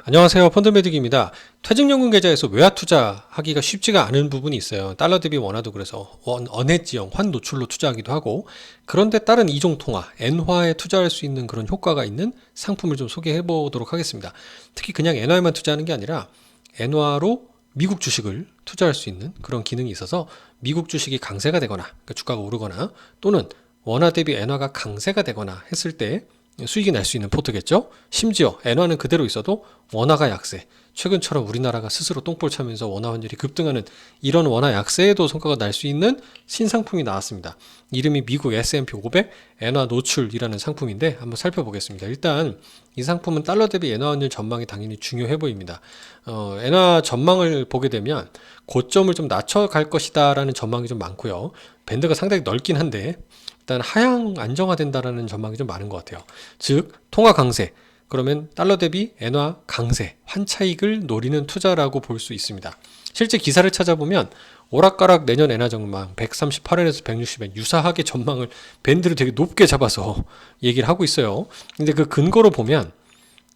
안녕하세요. 펀드매직입니다. 퇴직연금 계좌에서 외화 투자하기가 쉽지가 않은 부분이 있어요. 달러 대비 원화도 그래서 언해지형, 환 노출로 투자하기도 하고, 그런데 다른 이종 통화, 엔화에 투자할 수 있는 그런 효과가 있는 상품을 좀 소개해 보도록 하겠습니다. 특히 그냥 엔화에만 투자하는 게 아니라 엔화로 미국 주식을 투자할 수 있는 그런 기능이 있어서 미국 주식이 강세가 되거나, 그러니까 주가가 오르거나, 또는 원화 대비 엔화가 강세가 되거나 했을 때 수익이 날 수 있는 포트겠죠. 심지어 엔화는 그대로 있어도 원화가 약세, 최근처럼 우리나라가 스스로 똥볼 차면서 원화 환율이 급등하는 이런 원화 약세에도 성과가 날 수 있는 신상품이 나왔습니다. 이름이 미국 S&P 500 엔화 노출이라는 상품인데 한번 살펴보겠습니다. 일단 이 상품은 달러 대비 엔화 환율 전망이 당연히 중요해 보입니다. 엔화 전망을 보게 되면 고점을 좀 낮춰갈 것이다 라는 전망이 좀 많고요. 밴드가 상당히 넓긴 한데 일단 하향 안정화된다라는 전망이 좀 많은 것 같아요. 즉 통화 강세, 그러면 달러 대비 엔화 강세, 환차익을 노리는 투자라고 볼 수 있습니다. 실제 기사를 찾아보면 오락가락 내년 엔화 전망 138엔에서 160엔 유사하게 전망을 밴드를 되게 높게 잡아서 얘기를 하고 있어요. 근데 그 근거로 보면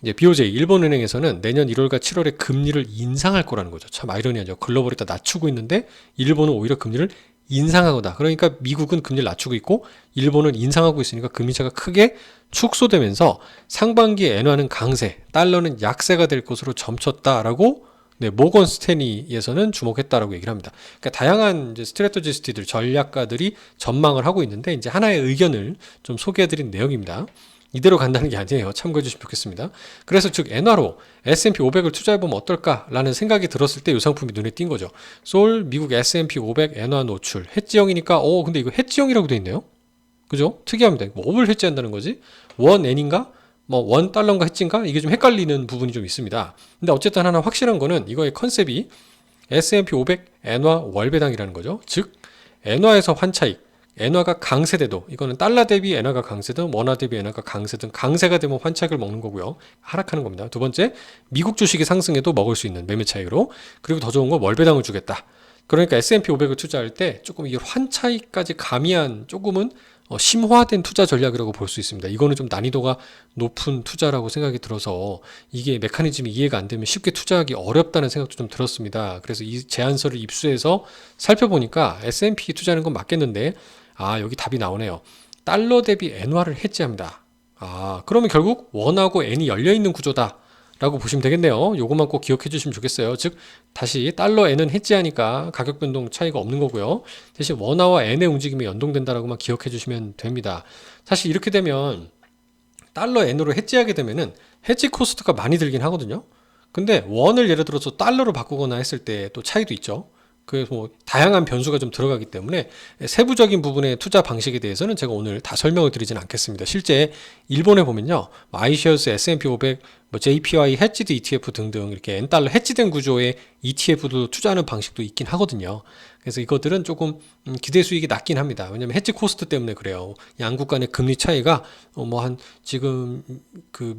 이제 BOJ 일본은행에서는 내년 1월과 7월에 금리를 인상할 거라는 거죠. 참 아이러니하죠. 글로벌이 다 낮추고 있는데 일본은 오히려 금리를 인상하거나, 그러니까 미국은 금리를 낮추고 있고 일본은 인상하고 있으니까 금리차가 크게 축소되면서 상반기에 엔화는 강세, 달러는 약세가 될 것으로 점쳤다라고 모건 스탠리에서는 주목했다라고 얘기를 합니다. 그러니까 다양한 이제 스트래터지스트들, 전략가들이 전망을 하고 있는데 이제 하나의 의견을 좀 소개해드린 내용입니다. 이대로 간다는 게 아니에요. 참고해 주시면 좋겠습니다. 그래서 즉 엔화로 S&P 500을 투자해보면 어떨까라는 생각이 들었을 때 이 상품이 눈에 띈 거죠. 솔 미국 S&P 500 엔화 노출 해지형이니까 근데 이거 해지형이라고 돼 있네요. 그죠? 특이합니다. 뭐를 해지한다는 거지? 원 엔인가? 뭐 원 달러인가 해지인가? 이게 좀 헷갈리는 부분이 좀 있습니다. 근데 어쨌든 하나 확실한 거는 이거의 컨셉이 S&P 500 엔화 월배당이라는 거죠. 즉 엔화에서 환차익, 엔화가 강세돼도, 이거는 달러 대비 엔화가 강세든 원화 대비 엔화가 강세든 강세가 되면 환차익을 먹는 거고요. 하락하는 겁니다. 두 번째, 미국 주식이 상승해도 먹을 수 있는 매매 차익으로. 그리고 더 좋은 건 월배당을 주겠다. 그러니까 S&P 500을 투자할 때 조금 이 환차익까지 가미한 조금은 심화된 투자 전략이라고 볼 수 있습니다. 이거는 좀 난이도가 높은 투자라고 생각이 들어서 이게 메커니즘이 이해가 안 되면 쉽게 투자하기 어렵다는 생각도 좀 들었습니다. 그래서 이 제안서를 입수해서 살펴보니까 S&P 투자하는 건 맞겠는데, 여기 답이 나오네요. 달러 대비 엔화를 해지합니다. 그러면 결국 원하고 엔이 열려있는 구조다 라고 보시면 되겠네요. 요것만 꼭 기억해 주시면 좋겠어요. 즉 다시 달러 엔은 해지하니까 가격 변동 차이가 없는 거고요. 대신 원화와 엔의 움직임이 연동된다라고만 기억해 주시면 됩니다. 사실 이렇게 되면 달러 엔으로 해지하게 되면은 해지 코스트가 많이 들긴 하거든요. 근데 원을 예를 들어서 달러로 바꾸거나 했을 때 또 차이도 있죠. 그래서 뭐 다양한 변수가 좀 들어가기 때문에 세부적인 부분의 투자 방식에 대해서는 제가 오늘 다 설명을 드리진 않겠습니다. 실제 일본에 보면요, iShares, S&P 500, 뭐 JPY, 해지드 ETF 등등 이렇게 엔달러 해지된 구조의 ETF도 투자하는 방식도 있긴 하거든요. 그래서 이것들은 조금 기대 수익이 낮긴 합니다. 왜냐하면 해지 코스트 때문에 그래요. 양국 간의 금리 차이가 뭐 한 지금 그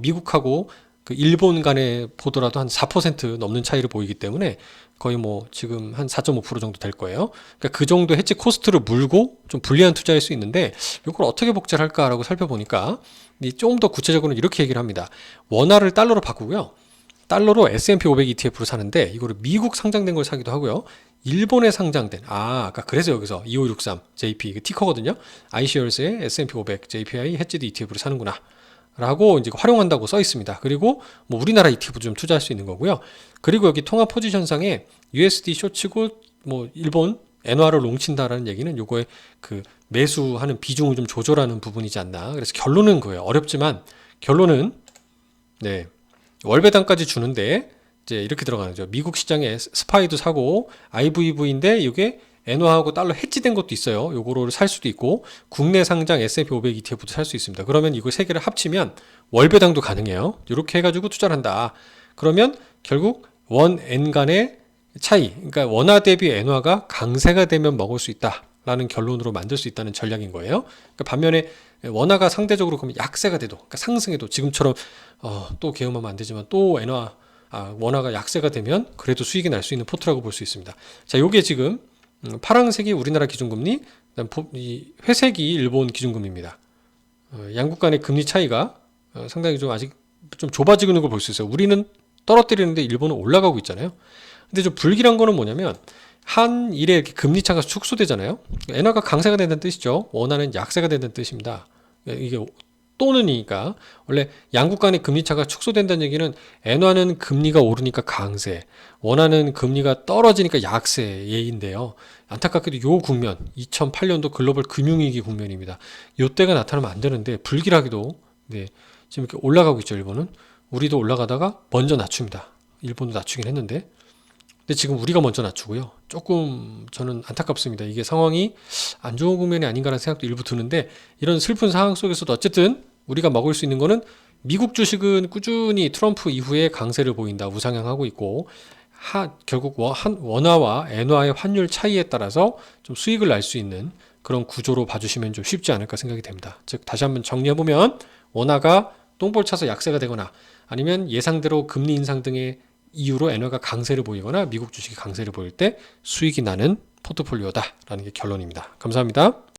미국하고 그 일본 간에 보더라도 한 4% 넘는 차이를 보이기 때문에 거의 뭐 지금 한 4.5% 정도 될 거예요. 그러니까 그 정도 해지 코스트를 물고 좀 불리한 투자일 수 있는데 이걸 어떻게 복제를 할까라고 살펴보니까 좀 더 구체적으로는 이렇게 얘기를 합니다. 원화를 달러로 바꾸고요. 달러로 S&P 500 ETF로 사는데 이거를 미국 상장된 걸 사기도 하고요. 일본에 상장된, 아까 그래서 여기서 2563 JP 그 티커거든요. iShares의 S&P 500 JPY 해지드 ETF로 사는구나 라고 이제 활용한다고 써 있습니다. 그리고 뭐 우리나라 ETF도 좀 투자할 수 있는 거고요. 그리고 여기 통화 포지션상에 USD 쇼치고 뭐 일본 엔화를 롱친다라는 얘기는 요거에 그 매수하는 비중을 좀 조절하는 부분이지 않나. 그래서 결론은 그거예요. 어렵지만 결론은 월배당까지 주는데 이제 이렇게 들어가는 거죠. 미국 시장에 스파이도 사고 IVV인데 이게 엔화하고 달러 해지된 것도 있어요. 요거를 살 수도 있고 국내 상장 S&P 500 ETF도 살 수 있습니다. 그러면 이거 세 개를 합치면 월배당도 가능해요. 이렇게 해가지고 투자를 한다. 그러면 결국 원 엔 간의 차이, 그러니까 원화 대비 엔화가 강세가 되면 먹을 수 있다라는 결론으로 만들 수 있다는 전략인 거예요. 그러니까 반면에 원화가 상대적으로 그러면 약세가 돼도, 그러니까 상승해도 지금처럼 또 개음하면 안 되지만 또 원화가 약세가 되면 그래도 수익이 날 수 있는 포트라고 볼 수 있습니다. 자, 요게 지금 파란색이 우리나라 기준금리, 회색이 일본 기준금리입니다. 양국 간의 금리 차이가 상당히 좀 아직 좀 좁아지는 걸 볼 수 있어요. 우리는 떨어뜨리는데 일본은 올라가고 있잖아요. 근데 좀 불길한 거는 뭐냐면 한일에 이렇게 금리 차가 축소되잖아요. 엔화가 강세가 된다는 뜻이죠. 원화는 약세가 된다는 뜻입니다. 이게 또는이니까 원래 양국 간의 금리 차가 축소된다는 얘기는 엔화는 금리가 오르니까 강세, 원화는 금리가 떨어지니까 약세 예인데요. 안타깝게도 요 국면, 2008년도 글로벌 금융위기 국면입니다. 요때가 나타나면 안 되는데 불길하게도 네, 지금 이렇게 올라가고 있죠. 일본은 우리도 올라가다가 먼저 낮춥니다. 일본도 낮추긴 했는데 근데 지금 우리가 먼저 낮추고요. 조금 저는 안타깝습니다. 이게 상황이 안 좋은 국면이 아닌가라는 생각도 일부 드는데 이런 슬픈 상황 속에서도 어쨌든 우리가 먹을 수 있는 거는 미국 주식은 꾸준히 트럼프 이후에 강세를 보인다. 우상향하고 있고 결국 원화와 엔화의 환율 차이에 따라서 좀 수익을 날 수 있는 그런 구조로 봐주시면 좀 쉽지 않을까 생각이 됩니다. 즉 다시 한번 정리해보면 원화가 똥볼 차서 약세가 되거나 아니면 예상대로 금리 인상 등의 이유로 엔화가 강세를 보이거나 미국 주식이 강세를 보일 때 수익이 나는 포트폴리오다라는 게 결론입니다. 감사합니다.